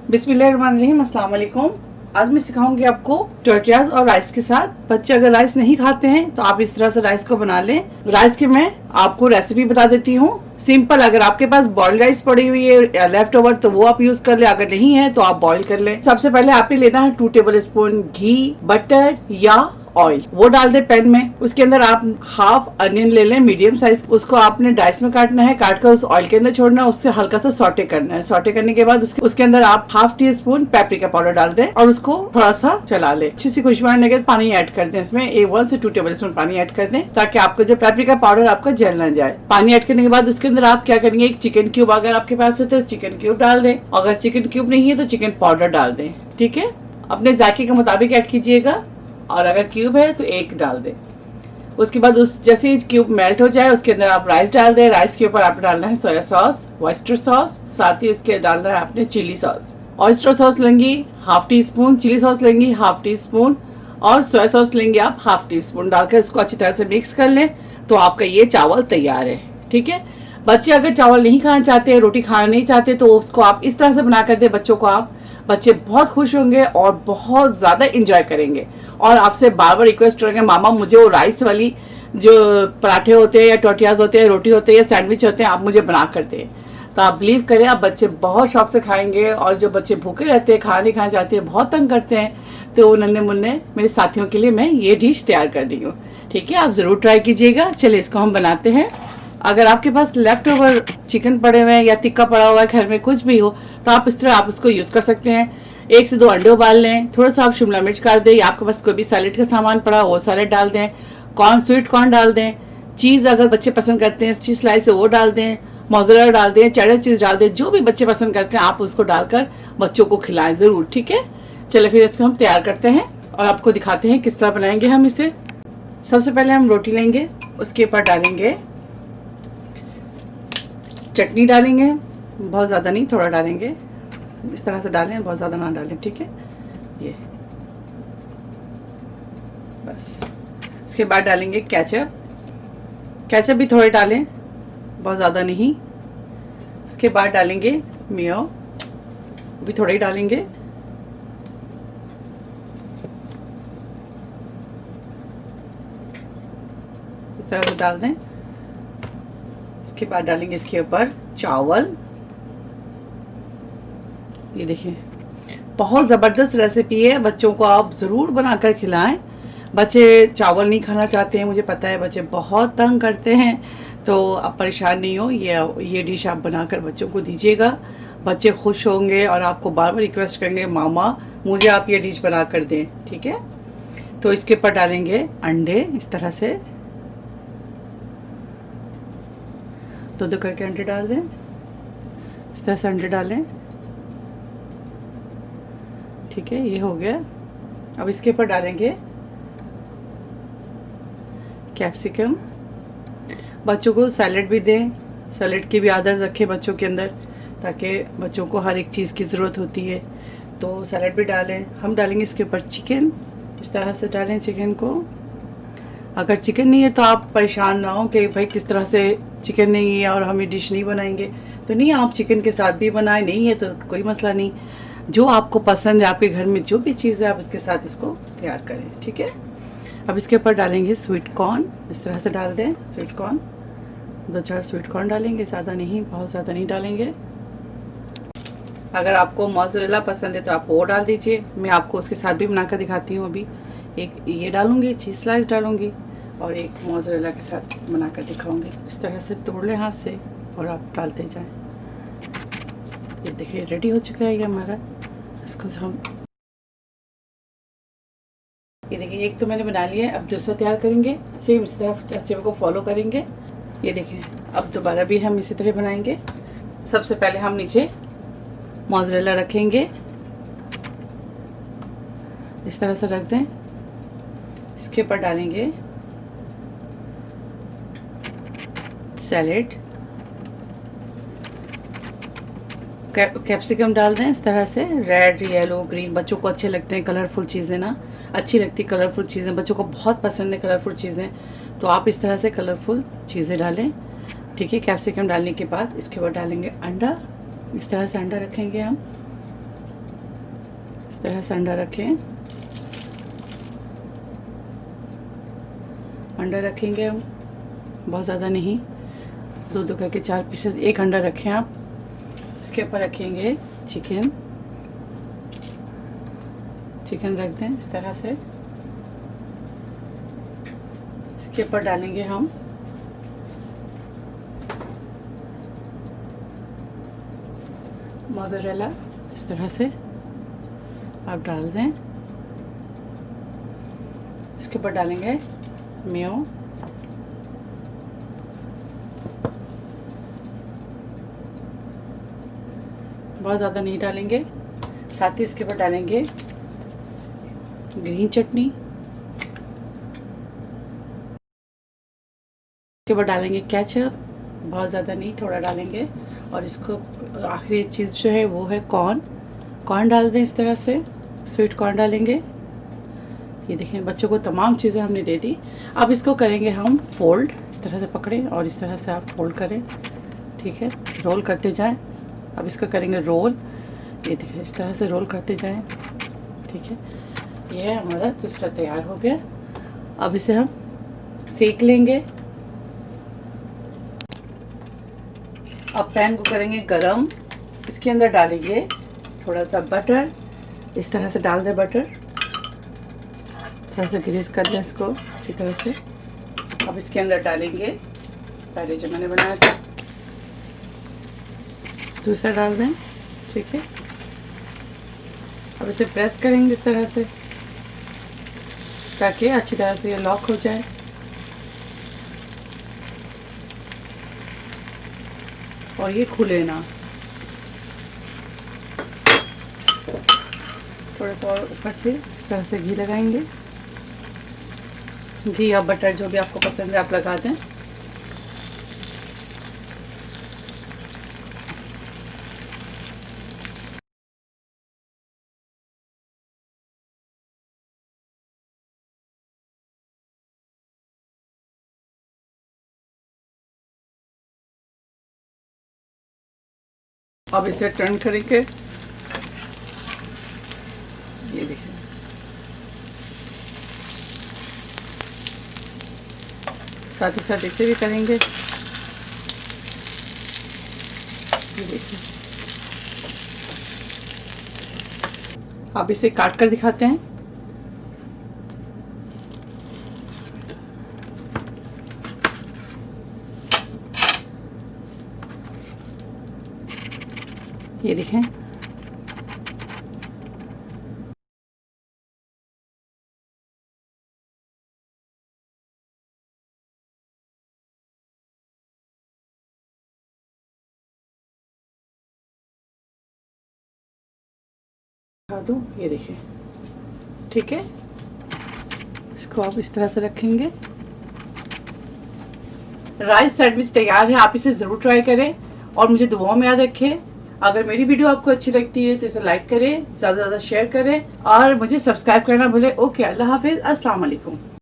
बिस्मिल्लाहिर्रहमानिर्रहीम, अस्सलाम वालेकुम। आज मैं सिखाऊंगी आपको टोर्टियाज और राइस के साथ। बच्चे अगर राइस नहीं खाते हैं तो आप इस तरह से राइस को बना लें। राइस की मैं आपको रेसिपी बता देती हूँ सिंपल। अगर आपके पास बॉइल्ड राइस पड़ी हुई है या लेफ्ट ओवर तो वो आप यूज कर ले, अगर नहीं है तो आप बॉईल कर लें। सबसे पहले आपने लेना है 2 टेबल स्पून घी, बटर या ऑयल, वो डाल दे पैन में। उसके अंदर आप हाफ अनियन ले लें मीडियम साइज, उसको आपने डाइस में काटना है, काट कर उस ऑयल के अंदर छोड़ना है, उससे हल्का सा सॉटे करना है। सॉटे करने के बाद उसके अंदर आप half tea spoon paprika powder डाल दें और उसको थोड़ा सा चला ले। अच्छी सी खुशबू आने के बाद पानी ऐड कर दें, इसमें 1 से 2 टेबल स्पून पानी ऐड कर दें ताकि आपको जो पेपरिका पाउडर आपका जल ना जाए। पानी ऐड करने के बाद उसके अंदर आप क्या करेंगे, एक चिकन क्यूब अगर आपके पास है तो चिकन क्यूब डाल दें, अगर चिकन क्यूब नहीं है तो चिकन पाउडर डाल दें। ठीक है, अपने जायके के मुताबिक ऐड कीजिएगा, और अगर क्यूब है तो 1 डाल दें। उसके बाद जैसे ही क्यूब मेल्ट हो जाए उसके अंदर आप राइस डाल दें। राइस के ऊपर आपने डालना है सोया सॉस, ऑयस्टर सॉस, साथ ही उसके डालना है आपने चिली सॉस। ऑयस्टर सॉस लेंगी half teaspoon, chilli sauce लेंगी हाफ टी स्पून और सोया सॉस लेंगे आप हाफ टी स्पून। डालकर इसको अच्छी तरह से मिक्स कर लें तो आपका ये चावल तैयार है। ठीक है, बच्चे अगर चावल नहीं खाना चाहते हैं, रोटी खाना नहीं चाहते तो उसको आप इस तरह से बना कर दें बच्चों को। बच्चे बहुत खुश होंगे और बहुत ज़्यादा इंजॉय करेंगे और आपसे बार बार रिक्वेस्ट करेंगे, मामा मुझे वो राइस वाली जो पराठे होते हैं या टोटियाज होते हैं, रोटी होते हैं या सैंडविच होते हैं, आप मुझे बना कर दें। तो आप बिलीव करें, आप बच्चे बहुत शौक से खाएंगे। और जो बच्चे भूखे रहते हैं, खाना नहीं खाना चाहते हैं, बहुत तंग करते हैं, तो नन्हे मुन्ने मेरे साथियों के लिए मैं ये डिश तैयार कर रही हूँ। ठीक है, आप ज़रूर ट्राई कीजिएगा। चलिए इसको हम बनाते हैं। अगर आपके पास लेफ्ट ओवर चिकन पड़े हुए हैं या टिक्का पड़ा हुआ है घर में, कुछ भी हो, तो आप इस तरह आप उसको यूज़ कर सकते हैं। 1 से 2 अंडे उबाल लें, थोड़ा सा आप शिमला मिर्च काट दें, या आपके पास कोई भी सैलेड का सामान पड़ा वो सैलेड डाल दें, कॉर्न, स्वीट कॉर्न डाल दें, चीज़ अगर बच्चे पसंद करते हैं चीज़ स्लाइस है वो डाल दें, मोज़रेला डाल दें, चेडर चीज़ डाल दें, जो भी बच्चे पसंद करते हैं आप उसको डालकर बच्चों को खिलाएं ज़रूर। ठीक है, चलिए फिर इसको हम तैयार करते हैं और आपको दिखाते हैं किस तरह बनाएंगे हम इसे। सबसे पहले हम रोटी लेंगे, उसके ऊपर डालेंगे चटनी, डालेंगे बहुत ज़्यादा नहीं, थोड़ा डालेंगे, इस तरह से डालें, बहुत ज़्यादा ना डालें। ठीक है, ये बस। उसके बाद डालेंगे केचप, केचप भी थोड़े डालें, बहुत ज़्यादा नहीं। उसके बाद डालेंगे मेयो, भी थोड़े ही डालेंगे। इस तरह से डाल दें। उसके बाद डालेंगे इसके ऊपर चावल। ये देखिए, बहुत ज़बरदस्त रेसिपी है, बच्चों को आप ज़रूर बनाकर खिलाएं। बच्चे चावल नहीं खाना चाहते हैं, मुझे पता है, बच्चे बहुत तंग करते हैं, तो आप परेशान नहीं हो। ये डिश आप बनाकर बच्चों को दीजिएगा, बच्चे खुश होंगे और आपको बार बार रिक्वेस्ट करेंगे, मामा मुझे आप ये डिश बना कर दें। ठीक है, तो इसके ऊपर डालेंगे अंडे, इस तरह से 2 करके अंडे डाल दें, इस तरह से अंडे डालें। ठीक है, ये हो गया। अब इसके ऊपर डालेंगे कैप्सिकम। बच्चों को सैलेड भी दें, सैलेड की भी आदत रखें बच्चों के अंदर, ताकि बच्चों को हर एक चीज़ की ज़रूरत होती है, तो सैलेड भी डालें। हम डालेंगे इसके ऊपर चिकन, इस तरह से डालें चिकन को। अगर चिकन नहीं है तो आप परेशान ना हो कि भाई किस तरह से चिकन नहीं है और हम ये डिश नहीं बनाएंगे, तो नहीं, आप चिकन के साथ भी बनाएं, नहीं है तो कोई मसला नहीं। जो आपको पसंद है, आपके घर में जो भी चीज़ है आप उसके साथ इसको तैयार करें। ठीक है, अब इसके ऊपर डालेंगे स्वीट कॉर्न, इस तरह से डाल दें स्वीट कॉर्न, 2-4 स्वीट कॉर्न डालेंगे, ज़्यादा नहीं, बहुत ज़्यादा नहीं डालेंगे। अगर आपको मोज़रेला पसंद है तो आप वो डाल दीजिए, मैं आपको उसके साथ भी बनाकर दिखाती हूँ। अभी एक ये डालूँगी, चीज़ स्लाइस डालूँगी और एक मोज़रेला के साथ बनाकर दिखाऊँगी। इस तरह से तोड़ लें हाथ से और आप डालते जाएँ। ये देखिए रेडी हो चुका है ये हमारा। इसको हम, ये देखिए एक तो मैंने बना लिया है, अब दूसरा तैयार करेंगे, सेम इस तरह रेसिपी को फॉलो करेंगे। ये देखिए, अब दोबारा भी हम इसी तरह बनाएंगे। सबसे पहले हम नीचे मोज़रेला रखेंगे, इस तरह से रख दें। इसके ऊपर डालेंगे सैलेड, कैप्सिकम डाल दें इस तरह से, रेड, येलो, ग्रीन, बच्चों को अच्छे लगते हैं कलरफुल चीज़ें ना, अच्छी लगती कलरफुल चीज़ें, बच्चों को बहुत पसंद है कलरफुल चीज़ें, तो आप इस तरह से कलरफुल चीज़ें डालें। ठीक है, कैप्सिकम डालने के बाद इसके ऊपर डालेंगे अंडा, इस तरह से अंडा रखेंगे हम। इस तरह से अंडा रखें, अंडा रखेंगे हम, बहुत ज़्यादा नहीं, 2-2 करके 4 पीसेस, 1 अंडा रखें आप। उसके ऊपर रखेंगे चिकन, चिकन रख दें इस तरह से। इसके ऊपर डालेंगे हम मोज़रेला, इस तरह से आप डाल दें। इसके ऊपर डालेंगे मेयो, बहुत ज़्यादा नहीं डालेंगे। साथ ही इसके ऊपर डालेंगे ग्रीन चटनी, इसके ऊपर डालेंगे केचप, बहुत ज़्यादा नहीं, थोड़ा डालेंगे। और इसको आखिरी चीज़ जो है वो है कॉर्न, कॉर्न डाल दें इस तरह से, स्वीट कॉर्न डालेंगे। ये देखें, बच्चों को तमाम चीज़ें हमने दे दी। अब इसको करेंगे हम फोल्ड, इस तरह से पकड़ें और इस तरह से आप फोल्ड करें, ठीक है, रोल करते जाएं। अब इसको करेंगे रोल, ये देखें इस तरह से रोल करते जाएं, ठीक है। ये है हमारा दूसरा तैयार हो गया। अब इसे हम सेक लेंगे। अब पैन को करेंगे गरम, इसके अंदर डालेंगे थोड़ा सा बटर, इस तरह से डाल दें बटर, थोड़ा सा ग्रीस कर दें इसको अच्छी तरह से। अब इसके अंदर डालेंगे पहले जो मैंने बनाया था, दूसरा डाल दें, ठीक है। अब इसे प्रेस करेंगे इस तरह से ताकि अच्छी तरह से ये लॉक हो जाए। और ये खुले ना, थोड़ा सा और ऊपर से इस तरह से घी लगाएंगे, घी या बटर जो भी आपको पसंद है आप लगा दें। अब इसे टर्न करेंगे, ये देखिए, साथ ही साथ इसे भी करेंगे, ये देखिए। अब इसे काट कर दिखाते हैं। ये देखें, दिखा दूँ, ये देखिए, ठीक है। इसको आप इस तरह से रखेंगे। राइस सैंडविच तैयार है, आप इसे ज़रूर ट्राई करें और मुझे दुआओं में याद रखें। अगर मेरी वीडियो आपको अच्छी लगती है तो इसे लाइक करें, ज़्यादा से ज़्यादा शेयर करें और मुझे सब्सक्राइब करना भूलें। ओके, अल्लाह हाफिज़, अस्सलाम वालेकुम।